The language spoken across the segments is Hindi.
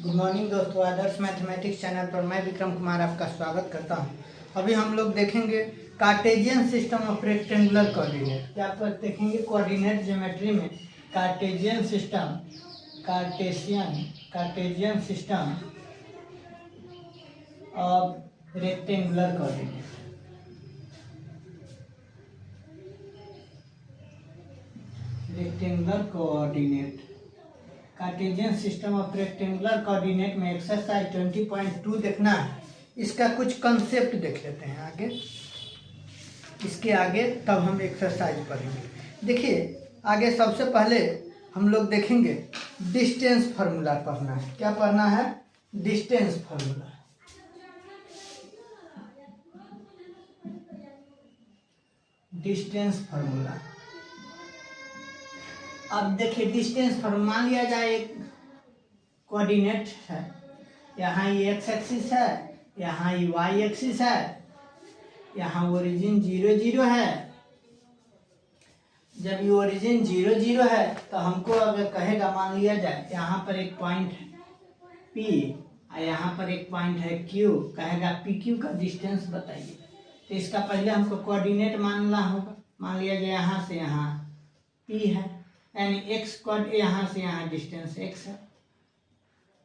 गुड मॉर्निंग दोस्तों, आदर्श मैथमेटिक्स चैनल पर मैं विक्रम कुमार आपका स्वागत करता हूं। अभी हम लोग देखेंगे Cartesian system of rectangular coordinate. क्या पर देखेंगे कोऑर्डिनेट ज्योमेट्री में Cartesian system of rectangular coordinate. Cartesian system of rectangular coordinate में एक्सरसाइज 20.2 देखना है। इसका कुछ कंसेप्ट देख लेते हैं आगे, इसके आगे तब हम एक्सरसाइज पढ़ेंगे। देखिए आगे सबसे पहले हम लोग देखेंगे डिस्टेंस फार्मूला पढ़ना है। क्या पढ़ना है? Distance formula. अब देखिए डिस्टेंस फार्मूला, मान लिया जाए एक कोऑर्डिनेट है, यहाँ ये एक्स एक्सिस है, यहाँ ये वाई एक्सिस है, यहाँ ओरिजिन 0 0 है। जब ये ओरिजिन 0 0 है तो हमको अगर कहेगा, मान लिया जाए यहाँ पर एक पॉइंट है P और यहाँ पर एक पॉइंट है Q, कहेगा PQ का डिस्टेंस बताइए। तो इसका पहले हमको कोऑर्डिनेट मानना होगा। मान लिया जाए यहाँ से यहाँ P है, यानी x यहाँ से यहाँ डिस्टेंस x है,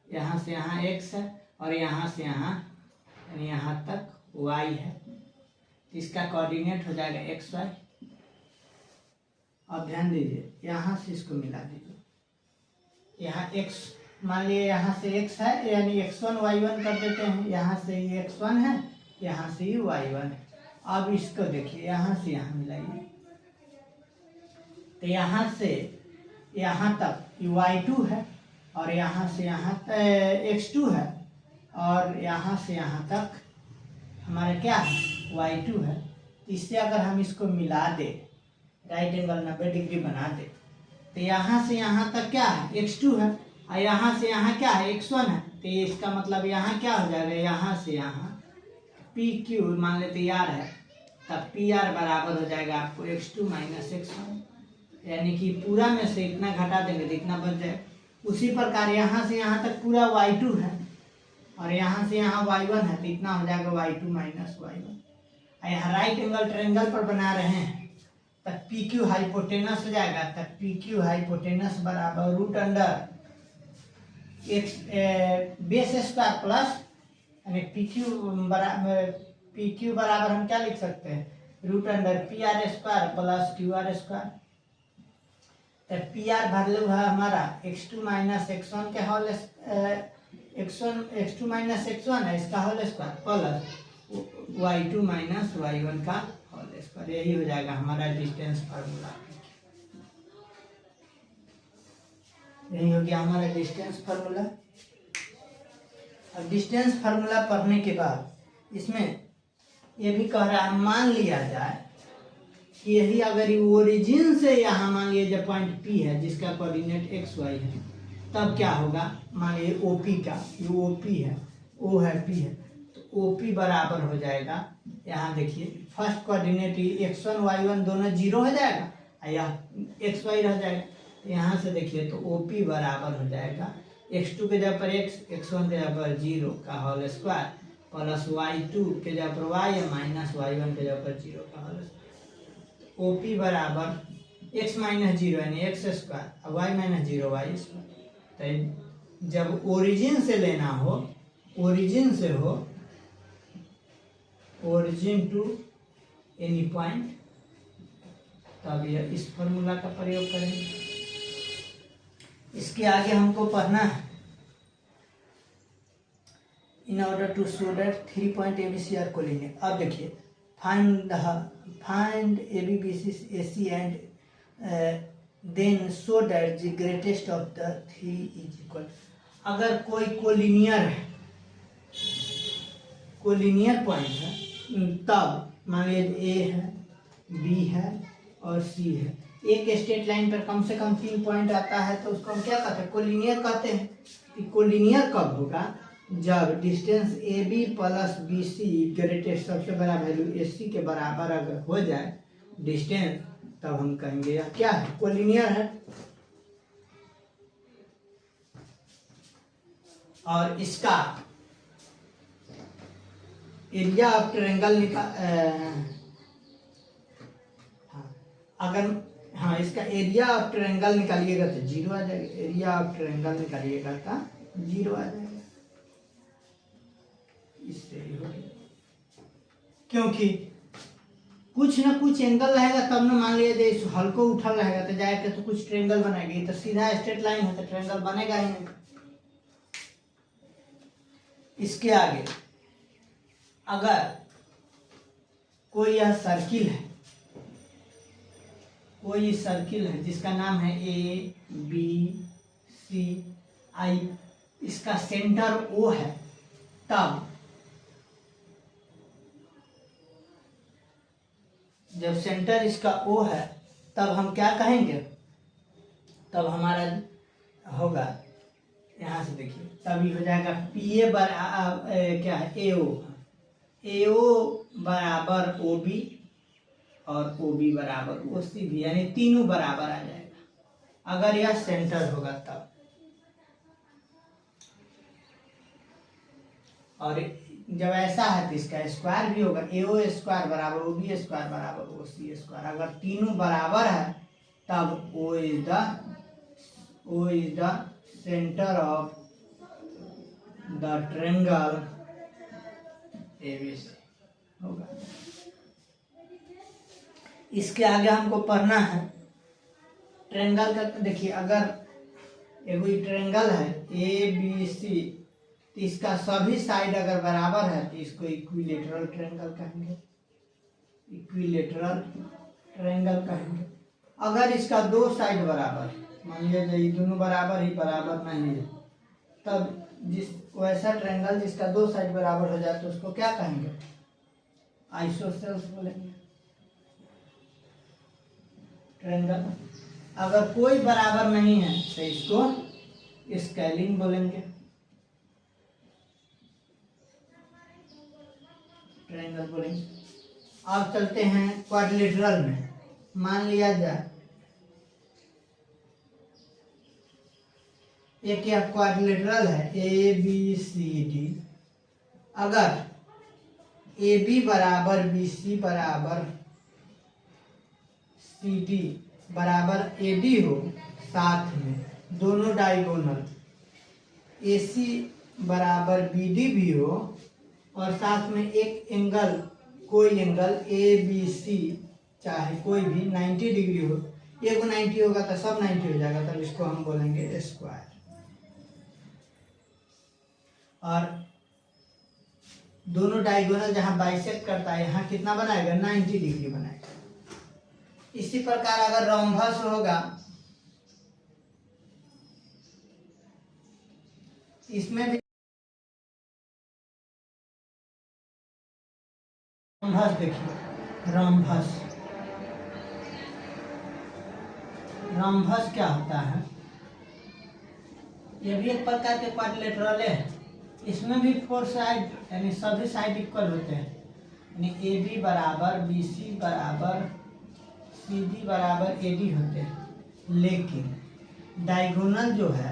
यहाँ से यहाँ x है और यहाँ से यहाँ यानी यहाँ तक y है। इसका कोऑर्डिनेट हो जाएगा xy। अब ध्यान दीजिए, यहाँ से इसको मिला दीजिए। यहाँ x, मान लीजिए यहाँ से x है यानी x1 y1 कर देते हैं। यहाँ से ये x1 है, यहाँ से ये y1 है। अब इसको देखिए, यहाँ से यहाँ मिलाइए तो यहाँ से यहाँ तक y2 है और यहाँ से यहाँ x2 है और यहाँ से यहाँ तक हमारा क्या है? y2 है। इससे अगर हम इसको मिला दे, राइट एंगल 90 डिग्री बना दे, तो यहाँ से यहाँ तक क्या है? x2 है और यहाँ से यहाँ क्या है? x1 है। तो इसका मतलब यहाँ क्या हो जाएगा? यहाँ से यहाँ PQ मान लेते r है, तब PR बराबर हो जाएगा आपको x2 माइनस x1, यानी कि पूरा में से इतना घटा देंगे तो इतना बच जाए। उसी प्रकार यहाँ से यहाँ तक पूरा y2 है और यहाँ से यहाँ y1 है, तो इतना हो जाएगा y2 माइनस y1। यहाँ राइट एंगल ट्रायंगल पर बना रहे हैं तब PQ हाइपोटेनस हो जाएगा। तब PQ हाइपोटेनस बराबर root under x base square plus, यानी PQ बराबर हम क्या लिख सकते हैं? Root under PR square plus QR square. तब PR वैल्यू है हमारा x2 माइनस x1 के होल x2 माइनस x1 है, इसका whole square plus y2 minus y1 का होल स्क्वायर। यही हो जाएगा हमारा डिस्टेंस फार्मूला। यही हो गया हमारा डिस्टेंस फार्मूला। अब डिस्टेंस फार्मूला पढ़ने के बाद इसमें ये भी कह रहा है, मान लिया जाए कि यही अगर ओरिजिन से यहाँ मान लीजिए जब पॉइंट P है जिसका कोऑर्डिनेट xy है, तब क्या होगा? मान लीजिए OP का, ये OP है, O है, P है, तो OP बराबर हो जाएगा। यहाँ देखिए फर्स्ट कोऑर्डिनेट x1 y1 दोनों 0 हो जाएगा और यह xy रह जाएगा। यहाँ से देखिए तो OP बराबर हो जाएगा x2 के जगह पर x, x1 के जगह पर 0 का होल स्क्वायर प्लस y2 के जगह पर y माइनस y1 के जगह पर 0 का होल स्क्वायर। OP बराबर x माइनस 0 यानी x स्क्वायर और y माइनस 0 y स्क्वायर। तो जब ओरिजिन से लेना हो, ओरिजिन से हो, ओरिजिन टू एनी पॉइंट, तब यह इस फॉर्मूला का प्रयोग करेंगे। इसके आगे हमको पढ़ना है, in order to show that 3 point ABC are collinear. अब देखिए find AB, BC, AC and then show that the greatest of the three is equal। अगर कोई कोलिनियर पॉइंट है, तब मान लीजिए A है, B है और C है। एक स्ट्रेट लाइन पर कम से कम 3 पॉइंट आता है तो उसको हम क्या कहते हैं? कोलिनियर कहते हैं। कोलिनियर कब होगा? जब distance AB plus BC greatest सबसे बड़ा वैल्यू AC के बराबर अगर हो जाए डिस्टेंस, तब हम कहेंगे यह क्या है? कोलिनियर है। और इसका एरिया ऑफ ट्रायंगल अगर हाँ इसका एरिया ऑफ ट्रायंगल निकालिएगा तो 0 आ जाएगा। एरिया ऑफ ट्रायंगल निकालिएगा तो 0 आ जाएगा। इससे ही हो गया, क्योंकि कुछ ना कुछ एंगल रहेगा तब ना। मान लीजिए हल्को उठल रहेगा तो जाएगा तो कुछ ट्रायंगल बनाएगी, तो सीधा स्ट्रेट लाइन है तो ट्रायंगल बनेगा ही नहीं। इसके आगे अगर कोई यह सर्किल है, कोई सर्किल है जिसका नाम है ABCI, इसका सेंटर O है, तब जब सेंटर इसका O है तब हम क्या कहेंगे, तब हमारा होगा यहाँ से देखिए, तभी हो जाएगा PA क्या है AO बराबर OB और OB बराबर OC भी, यानी तीनों बराबर आ जाएगा अगर यह सेंटर होगा तब। और जब ऐसा है तो इसका स्क्वायर भी होगा, AO स्क्वायर बराबर OB स्क्वायर बराबर OC स्क्वायर। अगर तीनों बराबर है तब O is the centre of the triangle ABC होगा। इसके आगे हमको पढ़ना है ट्रायंगल का। देखिए अगर एगो ट्रायंगल है ABC, तो इसका सभी साइड अगर बराबर है तो इसको इक्विलेटरल ट्रायंगल कहेंगे, इक्विलेटरल ट्रायंगल कहेंगे। अगर इसका दो साइड बराबर, मान लीजिए दोनों बराबर ही बराबर नहीं है, तब वैसा ट्रायंगल जिसका दो साइड बराबर हो जाए तो उसको क्या कहेंगे, आइसोसेल्स बोलेंगे ट्रायंगल। अगर कोई बराबर नहीं है तो इसको स्केलिंग बोलेंगे, ट्रायंगल बोलेंगे। अब चलते हैं क्वाड्रिलेटरल में। मान लिया जाए एक यह क्वाड्रिलेटरल है ABCD। अगर AB बराबर BC बराबर CD बराबर AD हो, साथ में दोनों डायगोनल AC बराबर BD भी हो, और साथ में एक एंगल, कोई एंगल ABC चाहे कोई भी 90 डिग्री हो, एगो 90 होगा तो सब 90 हो जाएगा, तब इसको हम बोलेंगे स्क्वायर। और दोनों डायगोनल जहां बाइसेक्ट करता है यहाँ कितना बनाएगा, 90 डिग्री बनाएगा। इसी प्रकार अगर रोम्बस होगा, इसमें भी रोम्बस देखिए, रोम्बस क्या होता है, ये भी एक प्रकार के क्वाड्रिलेटरल है। इसमें भी फोर साइड यानी सभी साइड इक्वल होते हैं, यानी AB बराबर BC बराबर CD बराबर AD होते हैं। लेकिन डायगोनल जो है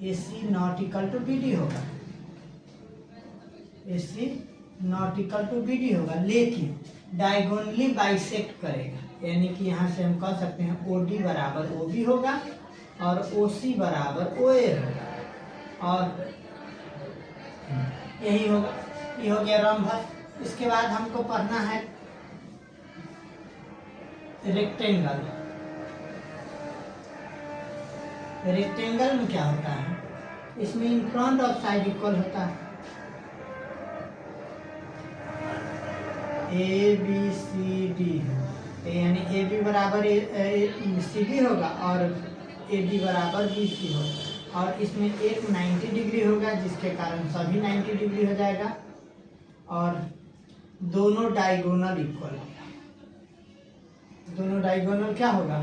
AC not equal to BD होगा, AC not equal to BD होगा, लेकिन डायगोनली बाइसेक्ट करेगा। यानी कि यहाँ से हम कह सकते हैं OD बराबर OB होगा और OC बराबर OA होगा, और यही होगा। ये हो गया रोम्बस। इसके बाद हमको पढ़ना है रेक्टेंगल। रेक्टेंगल में क्या होता है, इसमें in front of side equal होता है, ABCD यानी AB बराबर CD होगा और AD बराबर BC होगा, और इसमें एक 90 डिग्री होगा जिसके कारण सभी 90 डिग्री हो जाएगा, और दोनों डायगोनल इक्वल होगा। दोनों डायगोनल क्या होगा,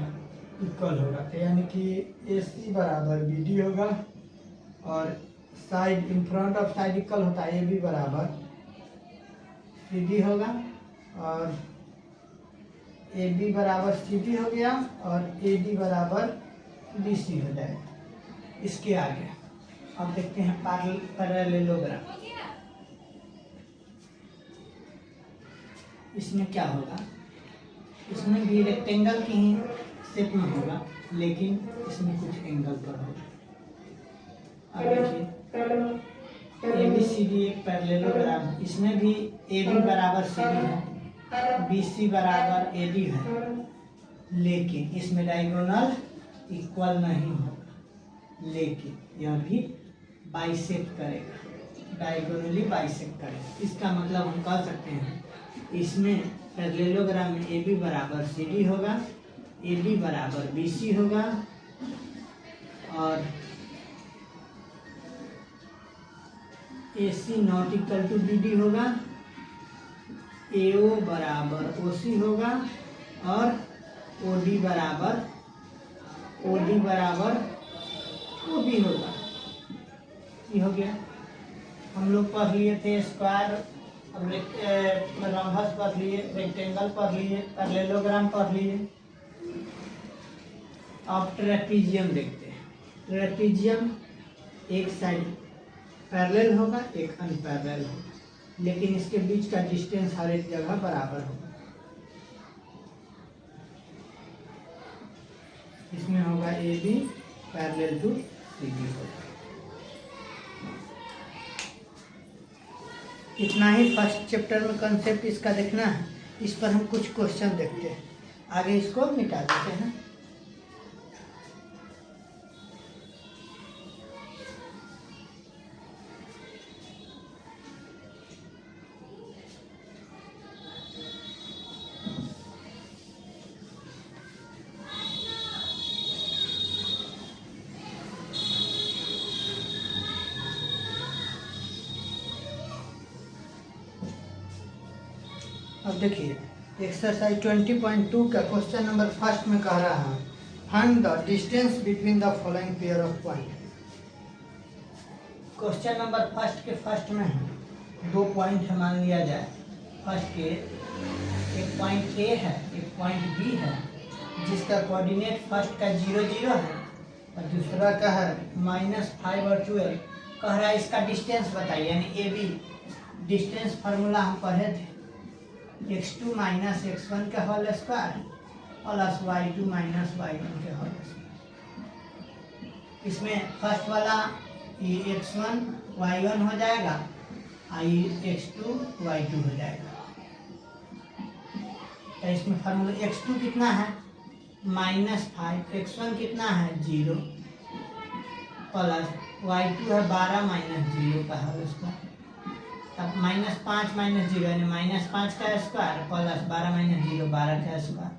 इक्वल होगा, तो यानी कि AC बराबर BD होगा, और side in front of side equal होता है, AB बराबर CD होगा, और AB बराबर CD हो गया, और AD बराबर BC हो जाएगा। इसके आगे अब देखते हैं पैरेललोग्राम। इसमें क्या होगा, इसमें भी रेक्टेंगल की ही शेप में होगा, लेकिन इसमें कुछ एंगल पर होगा। अब देखिए ए बी सी डी एक पैरेललोग्राम, इसमें भी ए बी बराबर सी डी है, बी सी बराबर ए डी है, लेकिन इसमें डायगोनल इक्वल नहीं होगा, लेकिन यह भी बाइसेक्ट करेगा, डायगोनली बाइसेक्ट करेगा। इसका मतलब हम कह सकते हैं इसमें पैरेललोग्राम में ए बी बराबर सी डी होगा, ए डी बराबर बी सी होगा, और A C not equal to B D होगा, ए ओ बराबर ओ सी होगा, और ओ डी बराबर ओ बी होगा। ये हो गया। हम लोग पढ़ लिए थे स्क्वायर, रम्भस पढ़ लिए, रेक्टेंगल पढ़ लिए, पैरेललोग्राम पढ़ लिए। अब ट्रेपीजियम देखते हैं। ट्रेपीजियम एक साइड पैरेलल होगा, एक अनपैरेलल होगा, लेकिन इसके बीच का डिस्टेंस हर एक जगह बराबर होगा। इसमें होगा A B parallel to C D होगा। इतना ही फर्स्ट चैप्टर में कंसेप्ट इसका देखना है। इस पर हम कुछ क्वेश्चन देखते हैं, आगे इसको मिटा देते हैं। अब देखिए एक्सरसाइज 20.2 का क्वेश्चन नंबर फर्स्ट में कह रहा है find the distance between the following pair of point. Question number first के फर्स्ट में है 2 पॉइंट है, मान लिया जाए फर्स्ट के एक पॉइंट ए है, एक पॉइंट बी है, जिसका कोऑर्डिनेट फर्स्ट का 0 0 है और दूसरा का है -5 और 12। कह रहा है इसका डिस्टेंस बताइए, यानी ए बी डिस्टेंस फार्मूला हम पढ़े थे, x2 माइनस x1 के whole square plus y2 minus y1 के होल स्क्वायर। इसमें फर्स्ट वाला ये x1 y1 हो जाएगा, आई x2 y2 हो जाएगा। तो इसमें फार्मूला x2 कितना है -5, x1 कितना है 0 प्लस y2 है 12 माइनस 0 का होल स्क्वायर। तब -5 माइनस 0 यानी -5 का स्क्वायर प्लस 12 माइनस 0 12 का स्क्वायर,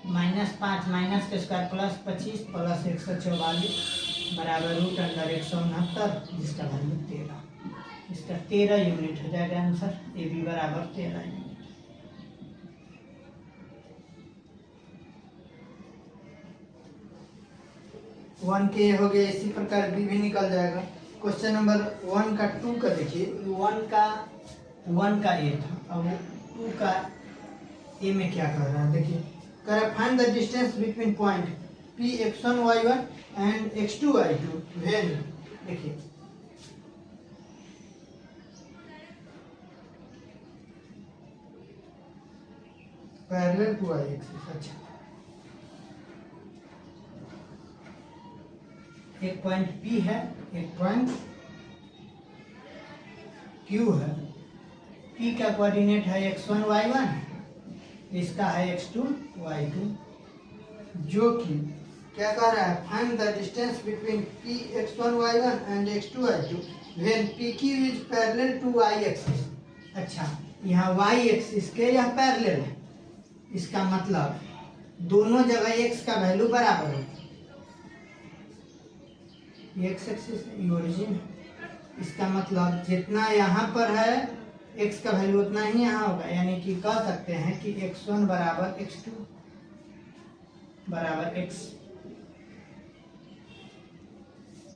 -5 माइनस का स्क्वायर प्लस 25 प्लस 144 बराबर √169, जिसका वैल्यू 13। इसका 13 यूनिट हो जाएगा आंसर, ए बी बराबर 13 यूनिट। वन के हो गया, इसी प्रकार बी भी निकल जाएगा। क्वेश्चन नंबर 1 का 2 का देखिए, 1 का ए था, अब 2 का ए में क्या कर रहा है देखिए, कह रहा है find the distance between point P x1 y1 and x2 y2 when, देखिए पैरेलल टू y एक्सिस। अच्छा, एक पॉइंट P है, एक पॉइंट Q है। P का कोऑर्डिनेट है x1 y1, इसका है x2 y2, जो कि क्या कह रहा है find the distance between P x1 y1 and x2 y2 when PQ is parallel to y axis. अच्छा, यहाँ y एक्सिस के यह पैरेलल है, इसका मतलब दोनों जगह x का वैल्यू बराबर है। एक्स एक्सिस ओरिजिन, इसका मतलब जितना यहाँ पर है x का वैल्यू उतना ही यहाँ होगा, यानी कि कह सकते हैं कि x1 बराबर x2 बराबर x।